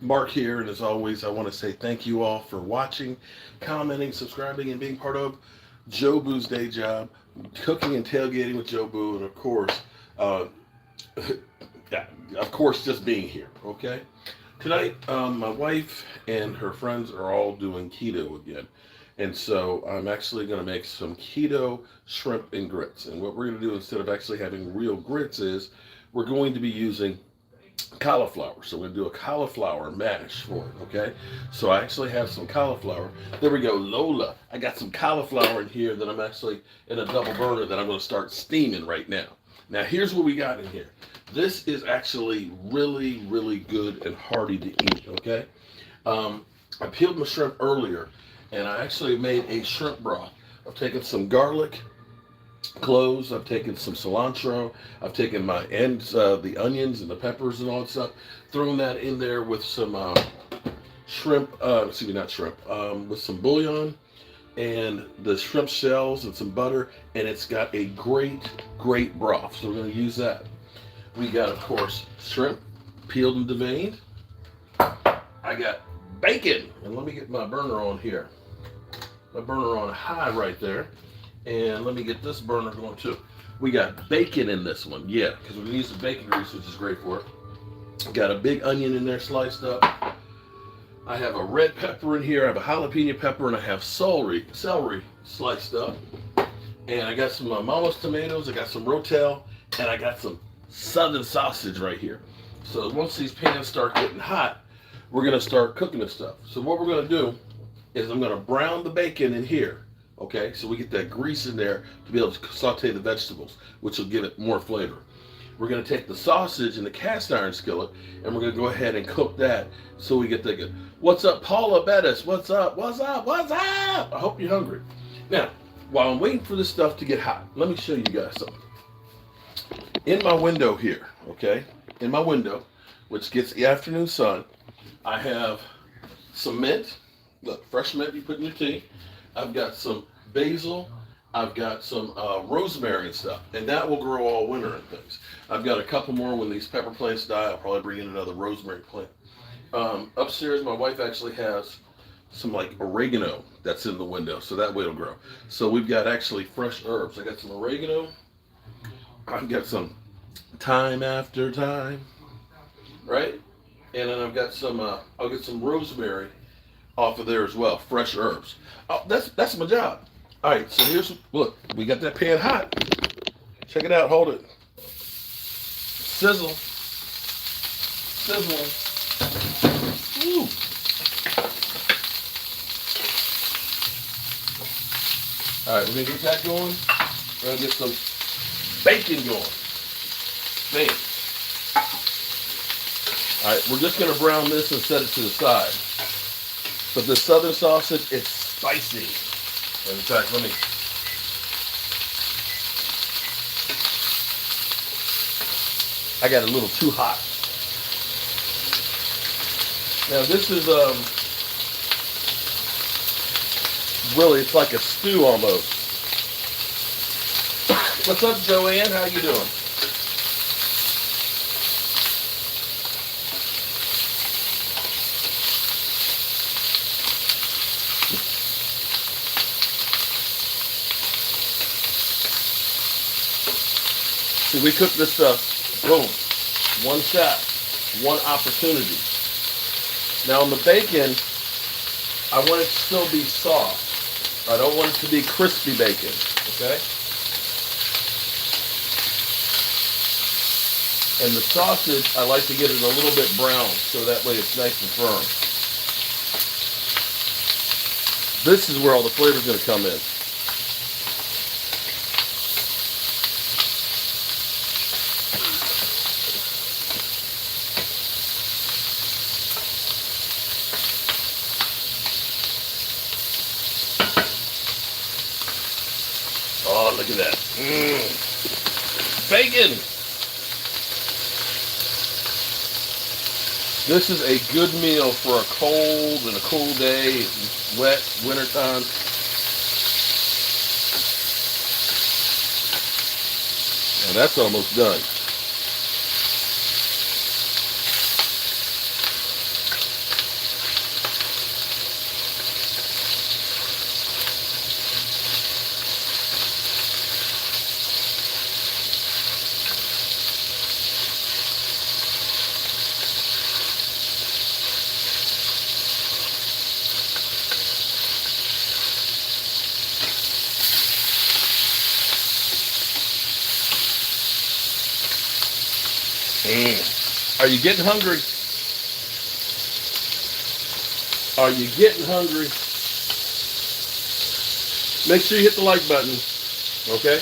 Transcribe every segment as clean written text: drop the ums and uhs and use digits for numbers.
Mark here, and as always, I want to say thank you all for watching, commenting, subscribing, and being part of Joe Boo's day job, cooking and tailgating with Joe Boo, and uh, yeah, of course, just being here. Okay, tonight, my wife and her friends are all doing keto again, and so I'm actually going to make some keto shrimp and grits. And what we're going to do instead of actually having real grits is we're going to be using cauliflower. So we're going to do a cauliflower mash for it, okay? So I actually have some cauliflower. There we go, Lola. I got some cauliflower in here that I'm actually in a double burner that I'm going to start steaming right now. Now, here's what we got in here. This is actually really, really good and hearty to eat, okay? I peeled my shrimp earlier, and I actually made a shrimp broth. I've taken some garlic, cloves. I've taken some cilantro. I've taken my ends, the onions and the peppers and all that stuff. Thrown that in there with some shrimp. Excuse me, not shrimp. With some bouillon and the shrimp shells and some butter, and it's got a great, great broth. So we're going to use that. We got, of course, shrimp peeled and deveined. I got bacon, and let me get my burner on here. My burner on high right there. And let me get this burner going too. We got bacon in this one, yeah, because we're gonna use the bacon grease, which is great for it. Got a big onion in there sliced up. I have a red pepper in here. I have a jalapeno pepper, and I have celery sliced up. And I got some Mama's tomatoes. I got some Rotel, and I got some Southern sausage right here. So once these pans start getting hot, we're gonna start cooking this stuff. So what we're gonna do is I'm gonna brown the bacon in here. Okay, so we get that grease in there to be able to saute the vegetables, which will give it more flavor. We're going to take the sausage in the cast iron skillet, and we're going to go ahead and cook that so we get that good. What's up, Paula Bettis? What's up? What's up? What's up? I hope you're hungry. Now, while I'm waiting for this stuff to get hot, let me show you guys something. In my window here, okay, in my window, which gets the afternoon sun, I have some mint. Look, fresh mint you put in your tea. I've got some basil. I've got some rosemary and stuff, and that will grow all winter and things. I've got a couple more when these pepper plants die. I'll probably bring in another rosemary plant. Upstairs, my wife actually has some like oregano that's in the window, so that way it'll grow. So we've got actually fresh herbs. I got some oregano. I've got some thyme after time, right? And then I've got some. I'll get some rosemary off of there as well, fresh herbs. Oh, that's my job. All right, so look, we got that pan hot. Check it out, hold it. Sizzle, sizzling. Ooh. All right, we're gonna get that going. We're gonna get some bacon going. Bam. All right, we're just gonna brown this and set it to the side. But the southern sausage, it's spicy. In fact, I got a little too hot. Now this is really, it's like a stew almost. What's up, Joanne? How you doing? See, we cook this stuff, boom, one shot, one opportunity. Now on the bacon, I want it to still be soft. I don't want it to be crispy bacon, okay? And the sausage, I like to get it a little bit brown, so that way it's nice and firm. This is where all the flavor's gonna come in. Oh, look at that. Bacon! This is a good meal for a cold and a cool day, wet, wintertime. And that's almost done. Are you getting hungry? Are you getting hungry? Make sure you hit the like button. Okay?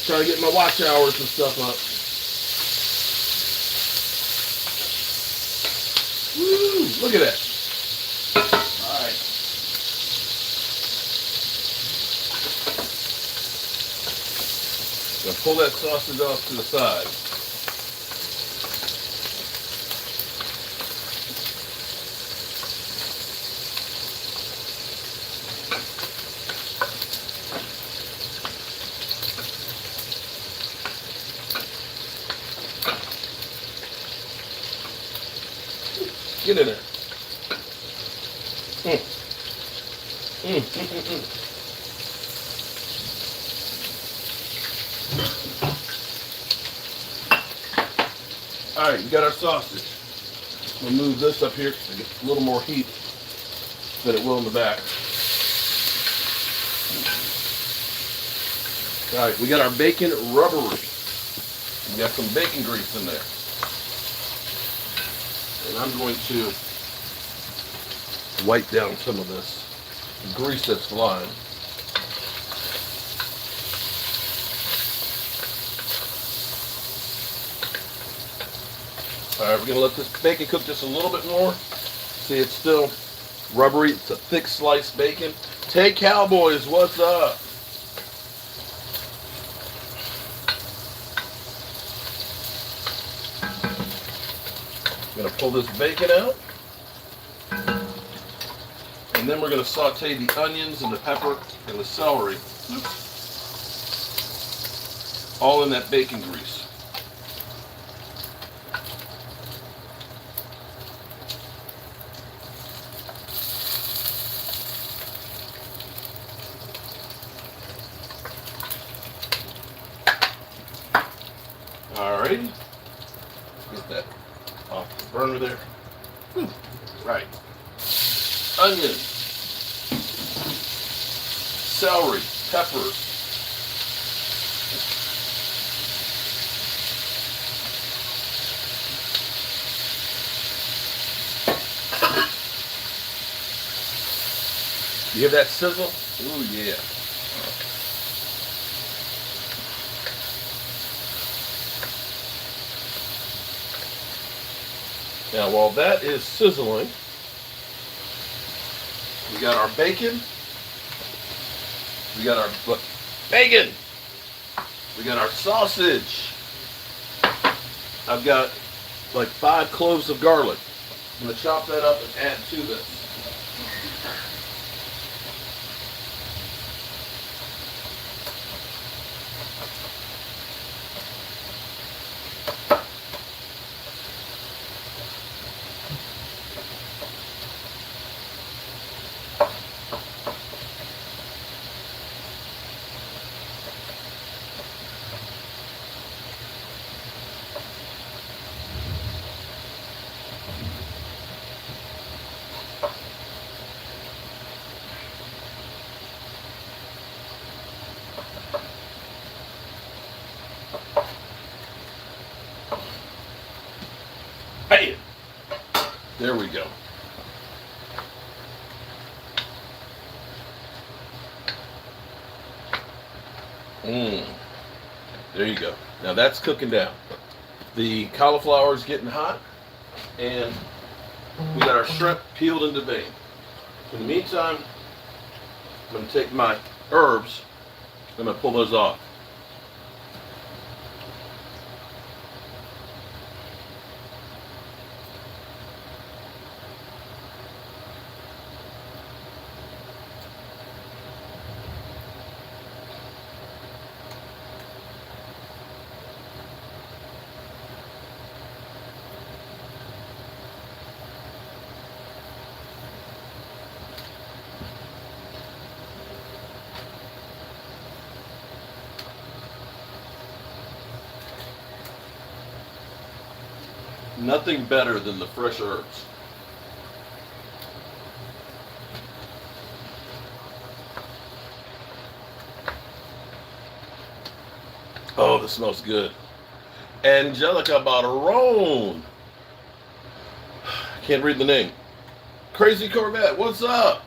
Trying to get my watch hours and stuff up. Woo! Look at that. Alright. Now pull that sausage off to the side. Get in there. All right, we got our sausage. We'll move this up here to get a little more heat than it will in the back. All right, we got our bacon rubbery. We got some bacon grease in there. And I'm going to wipe down some of this grease that's flying. All right, we're going to let this bacon cook just a little bit more. See, it's still rubbery. It's a thick sliced bacon. Tay Cowboys, what's up? I'm going to pull this bacon out. And then we're going to saute the onions and the pepper and the celery. All in that bacon grease. Alrighty. Get that off the burner there. Right. Onion, celery, peppers. You hear that sizzle? Ooh, yeah. Now, while that is sizzling, we got our bacon. We got our bacon. We got our sausage. I've got like 5 cloves of garlic. I'm going to chop that up and add to this. Bam! There we go. There you go. Now that's cooking down. The cauliflower is getting hot, and we got our shrimp peeled into vein. In the meantime, I'm going to take my herbs. I'm going to pull those off. Nothing better than the fresh herbs. Oh, this smells good. Angelica Barone. Can't read the name. Crazy Corvette, what's up?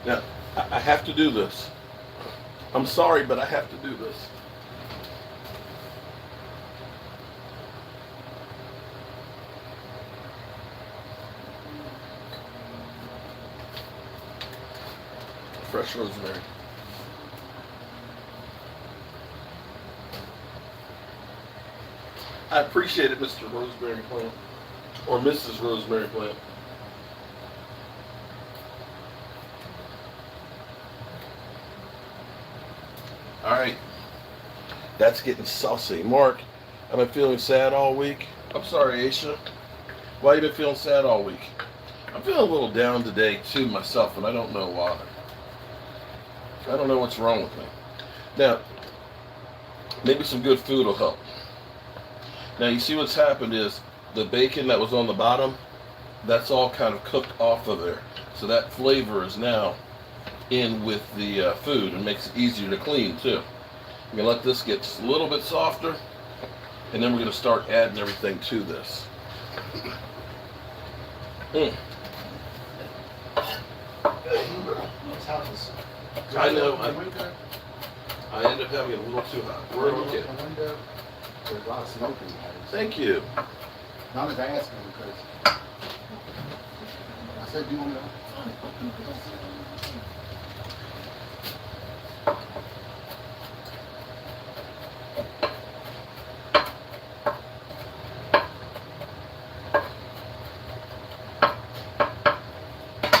Now, I have to do this. I'm sorry, but I have to do this. Fresh rosemary. I appreciate it, Mr. Rosemary Plant. Or Mrs. Rosemary Plant. All right, that's getting saucy. Mark, I've been feeling sad all week. I'm sorry, Aisha. Why you been feeling sad all week? I'm feeling a little down today too myself, and I don't know why. I don't know what's wrong with me. Now, maybe some good food will help. Now, you see what's happened is the bacon that was on the bottom, that's all kind of cooked off of there. So that flavor is now in with the food and makes it easier to clean too. I'm gonna let this get a little bit softer, and then we're gonna start adding everything to this. I know. I end up having it a little too hot. We're okay. There's a lot of smoke in there. Thank you. Not as I asked him because I said, do you want to?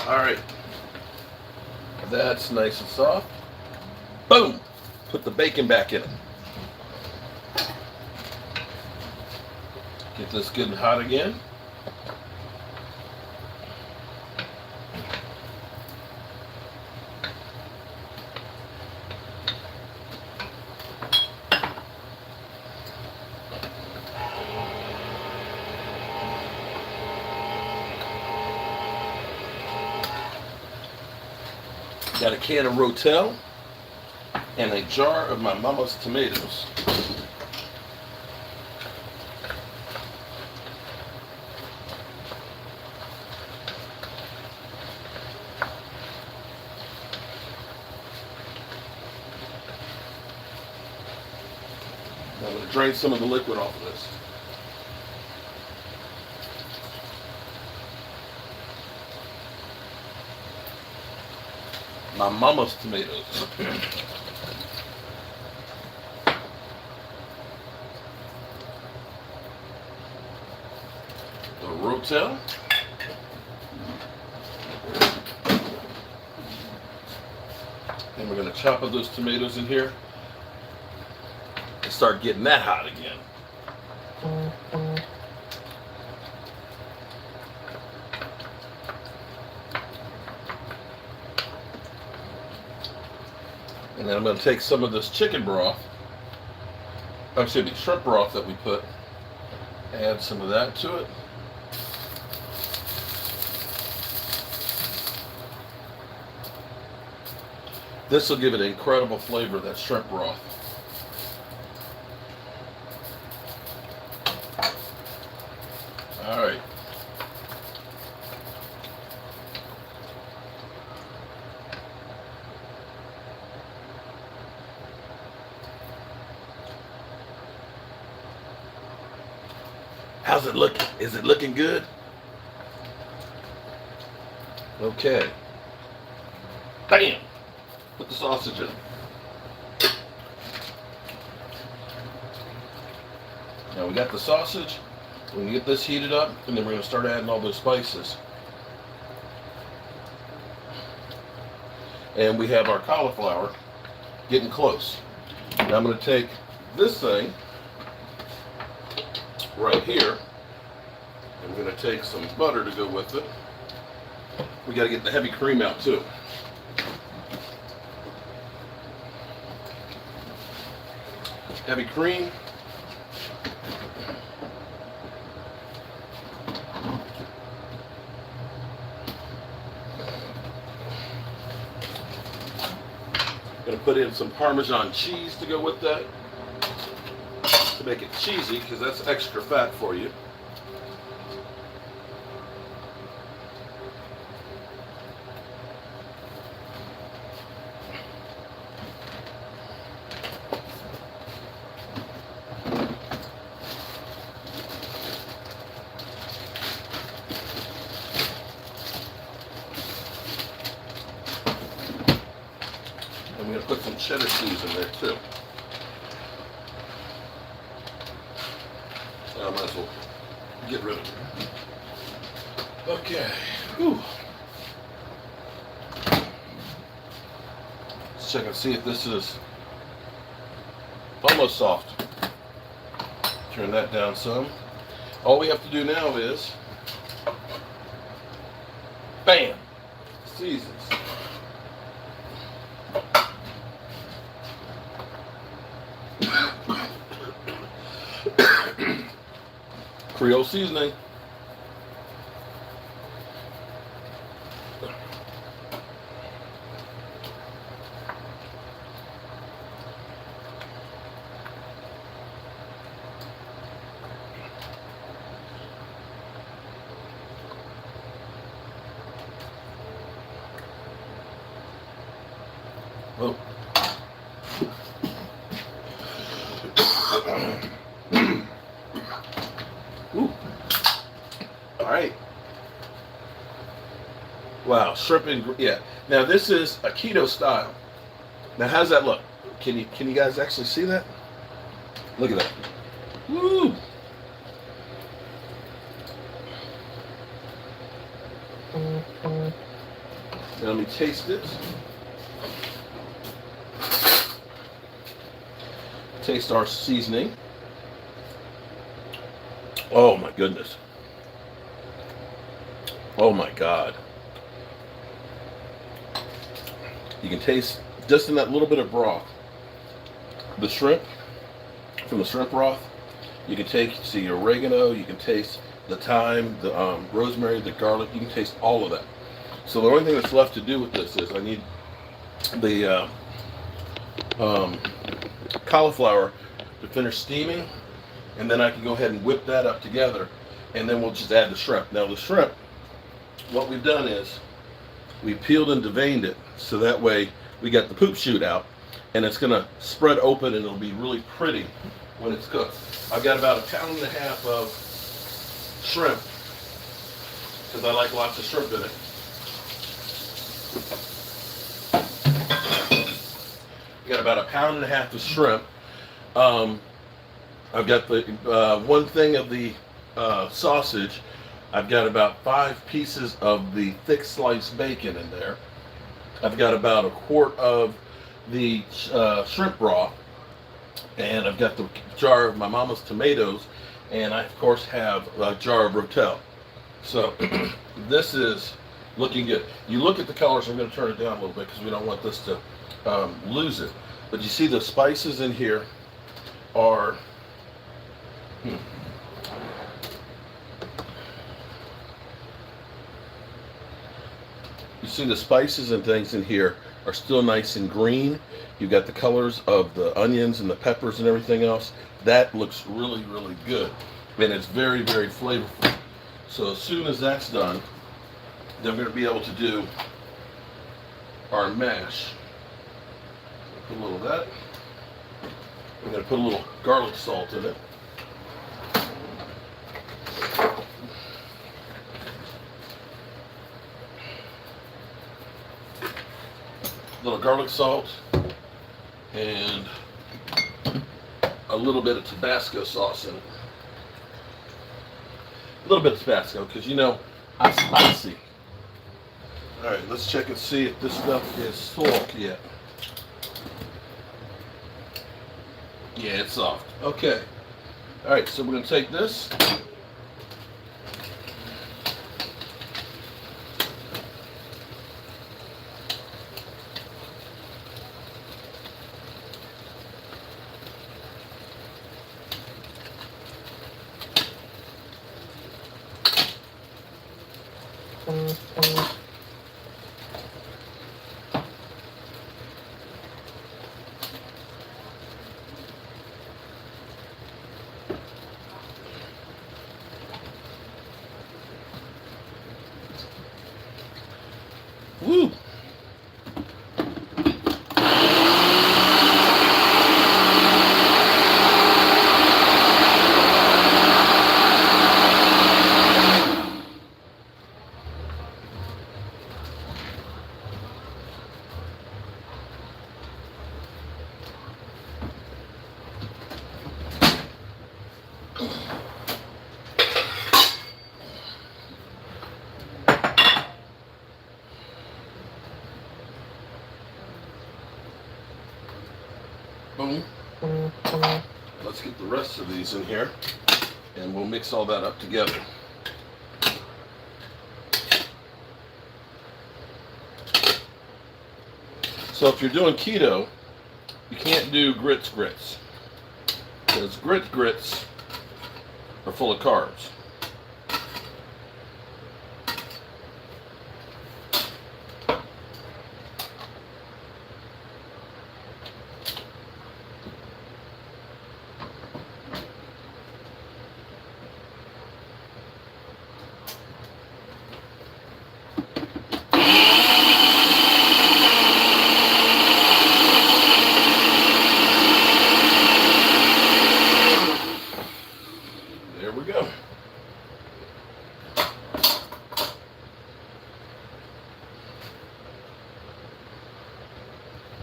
All right. That's nice and soft. Boom. Put the bacon back in it. Get this good and hot again. Got a can of Rotel and a jar of my mama's tomatoes. I'm going to drain some of the liquid off of this. My mama's tomatoes. The Rotel. And we're going to chop up those tomatoes in here and start getting that hot again. And then I'm going to take some of this chicken broth, excuse me, shrimp broth that we put, add some of that to it. This will give it incredible flavor, that shrimp broth. All right. How's it looking? Is it looking good? Okay. Bam! Put the sausage in. Now we got the sausage. We're going to get this heated up, and then we're going to start adding all those spices. And we have our cauliflower getting close. Now I'm going to take this thing, right here. I'm going to take some butter to go with it. We got to get the heavy cream out too. Heavy cream. Going to put in some Parmesan cheese to go with that, to make it cheesy, because that's extra fat for you. I'm going to put some cheddar cheese in there too. I might as well get rid of it. Okay. Whew. Let's check and see if this is almost soft. Turn that down some. All we have to do now is, bam, seasons. Creole seasoning. Oh. Ooh. All right. Wow, shrimp and yeah. Now this is a keto style. Now how's that look? Can you guys actually see that? Look at that. Woo! Now let me taste it. Taste our seasoning. Oh my goodness. Oh my God. You can taste just in that little bit of broth. The shrimp, from the shrimp broth, you can taste the oregano, you can taste the thyme, the rosemary, the garlic, you can taste all of that. So the only thing that's left to do with this is I need the cauliflower to finish steaming, and then I can go ahead and whip that up together, and then we'll just add the shrimp. Now the shrimp, what we've done is we peeled and deveined it, so that way we got the poop chute out, and it's gonna spread open and it'll be really pretty when it's cooked. I've got about 1.5 pounds of shrimp, because I like lots of shrimp in it. Got about 1.5 pounds of shrimp. I've got the one thing of the sausage. I've got about 5 pieces of the thick sliced bacon in there. I've got about 1/4 of the shrimp broth, and I've got the jar of my mama's tomatoes, and I of course have a jar of Rotel. So this is looking good. You look at the colors. I'm going to turn it down a little bit because we don't want this to lose it. But you see the spices in here are you see the spices and things in here are still nice and green. You've got the colors of the onions and the peppers and everything else. That looks really, really good. And it's very, very flavorful. So as soon as that's done, then we're going to be able to do our mash. Put a little of that. We're going to put a little garlic salt in it. A little garlic salt and a little bit of Tabasco sauce in it. A little bit of Tabasco, because you know I'm spicy. All right, let's check and see if this stuff is soft yet. Yeah, it's soft. Okay. All right, so we're going to take this. Woo! Boom. Let's get the rest of these in here, and we'll mix all that up together. So if you're doing keto, you can't do grits, because grits are full of carbs. There we go.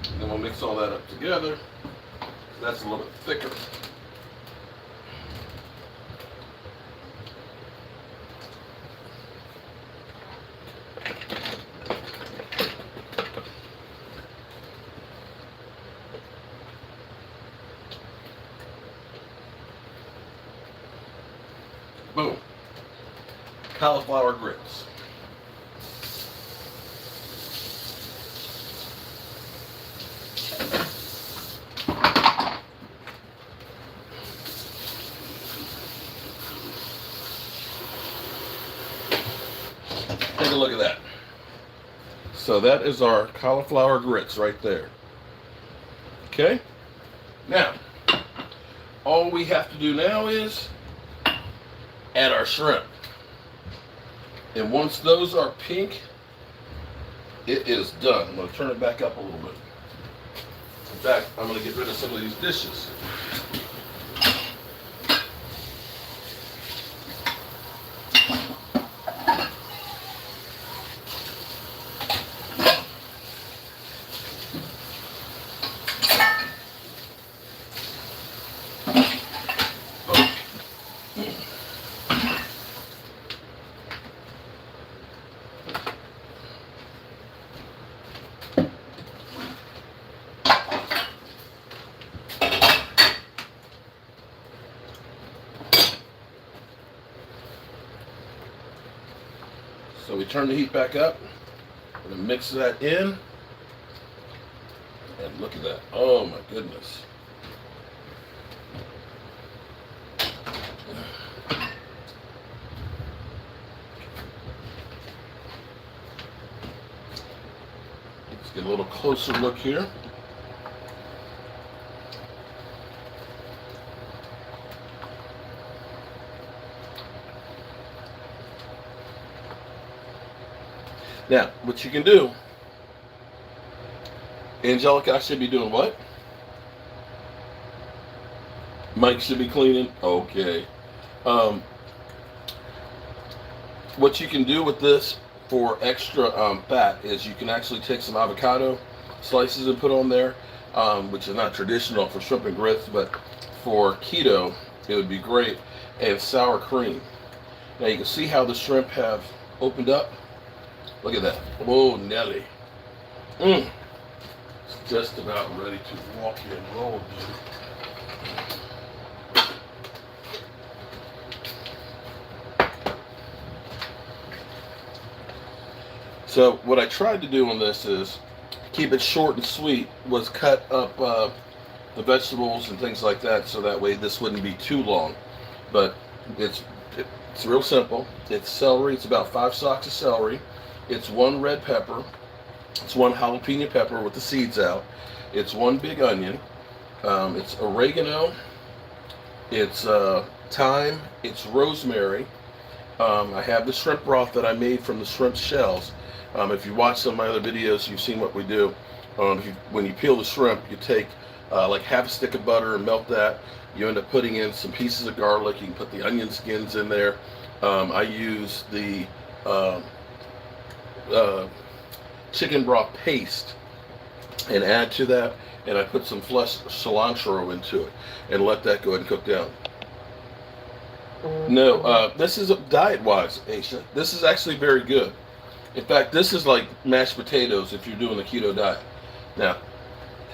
And then we'll mix all that up together. That's a little bit thicker. Boom. Cauliflower grits. Take a look at that. So that is our cauliflower grits right there. Okay? Now, all we have to do now is add our shrimp. And once those are pink, it is done. I'm going to turn it back up a little bit. In fact, I'm going to get rid of some of these dishes. So we turn the heat back up. We're going to mix that in. And look at that. Oh my goodness. Let's get a little closer look here. Now, what you can do, Angelica, I should be doing what? Mike should be cleaning? Okay. What you can do with this for extra fat is you can actually take some avocado slices and put on there, which is not traditional for shrimp and grits, but for keto, it would be great. And sour cream. Now you can see how the shrimp have opened up. Look at that. Whoa, Nelly. It's just about ready to walk and roll, dude. So what I tried to do on this is keep it short and sweet. Was cut up the vegetables and things like that, so that way this wouldn't be too long. But it's real simple. It's celery. It's about 5 stalks of celery. It's 1 red pepper. It's 1 jalapeno pepper with the seeds out. It's 1 big onion. It's oregano. It's thyme. It's rosemary. I have the shrimp broth that I made from the shrimp shells. If you watch some of my other videos, you've seen what we do. When you peel the shrimp, you take like half a stick of butter and melt that. You end up putting in some pieces of garlic. You can put the onion skins in there. I use the chicken broth paste and add to that, and I put some fresh cilantro into it and let that go ahead and cook down. No, this is diet-wise, Aisha. This is actually very good. In fact, this is like mashed potatoes if you're doing the keto diet. Now,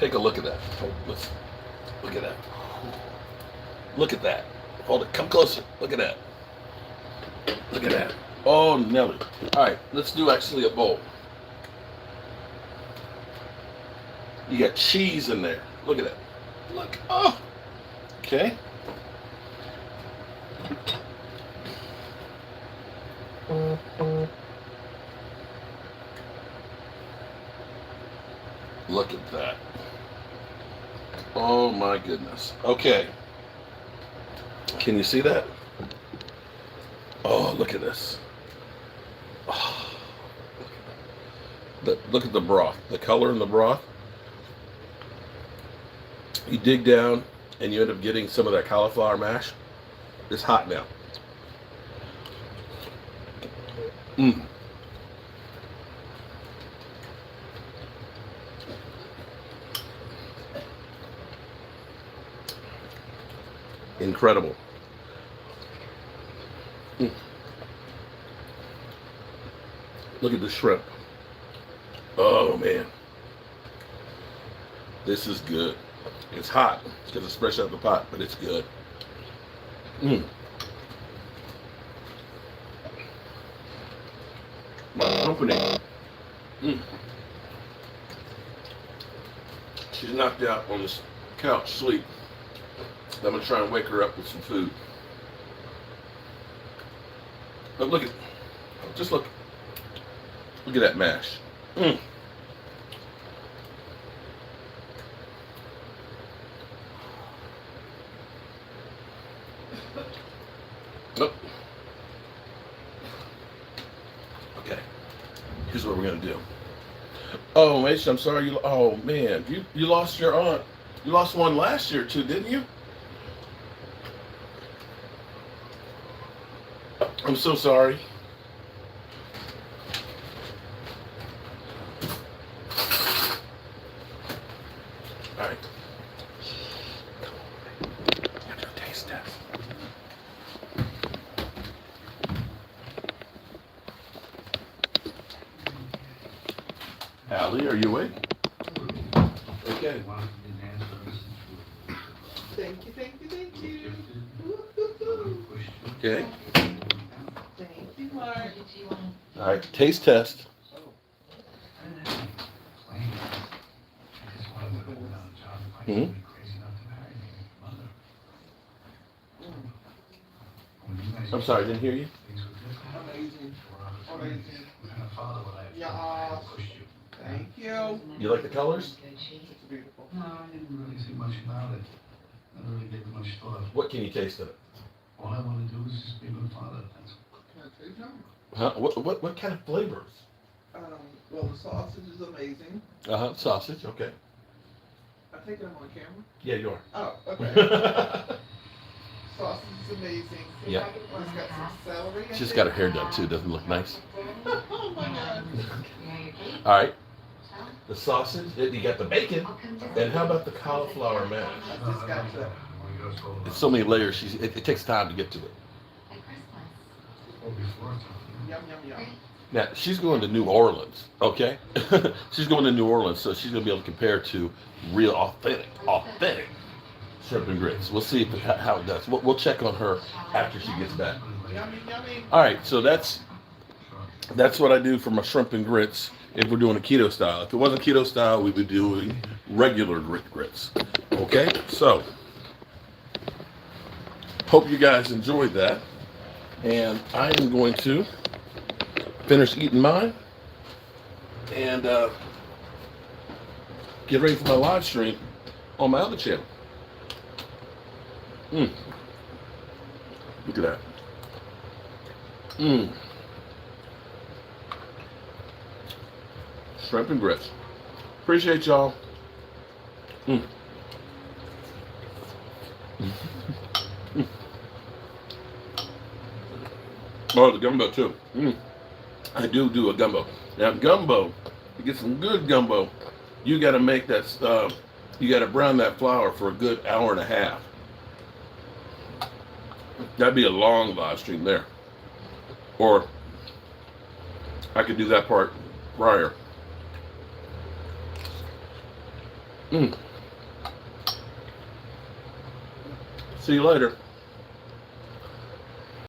take a look at that. Let's look at that. Look at that. Hold it. Come closer. Look at that. Look at that. Oh, Nelly. All right, let's do actually a bowl. You got cheese in there. Look at that. Look. Oh. Okay. Look at that. Oh my goodness. Okay. Can you see that? Oh, look at this. Oh, look at the broth. The color in the broth. You dig down and you end up getting some of that cauliflower mash. It's hot now. Mmm. Incredible. Mm. Look at the shrimp. Oh man. This is good. It's hot because it's fresh out of the pot, but it's good. Mm. My company. Mm. She's knocked out on this couch sleep. I'm going to try and wake her up with some food. But look at, just look at that mash. Mm. Oh. Okay. Here's what we're going to do. Oh, Mason, I'm sorry. Oh, man. You lost your aunt. You lost one last year, too, didn't you? I'm so sorry. All right. Have your taste test. Allie, are you awake? Okay. Thank you, thank you, thank you. Okay. Thank you, Mark. All right. Taste test. Hmm? I'm sorry, I didn't hear you. Amazing. Amazing. Yeah. Thank you. You like the colors? It's beautiful. No, I didn't really see much about it. I don't really give it much thought. What can you taste of it? All I want to do is just be a good father. That's Can I taste them? Huh? What kind of flavors? Well, the sausage is amazing. Sausage. Okay. I think I'm on camera. Yeah, you are. Oh, okay. Sausage is amazing. Yeah. It's got some celery. I She's think. got her hair done too. Doesn't look nice. Oh my God. All right. The sausage. You got the bacon. And how about the cauliflower mash? I just got the. It's so many layers. It takes time to get to it. Yum, yum, yum. Now she's going to New Orleans. Okay. She's going to New Orleans, so she's going to be able to compare to real authentic shrimp and grits. We'll see how it does. We'll check on her after she gets back. Yummy, yummy. All right. So that's That's what I do for my shrimp and grits if we're doing a keto style. If it wasn't keto style, we would be doing regular grits. Okay, so hope you guys enjoyed that. And I am going to finish eating mine and get ready for my live stream on my other channel. Look at that. Shrimp and grits. Appreciate y'all. Oh, the gumbo too. I do a gumbo. Now gumbo, to get some good gumbo, you got to make that. You got to brown that flour for a good hour and a half. That'd be a long live stream there. Or I could do that part prior. See you later.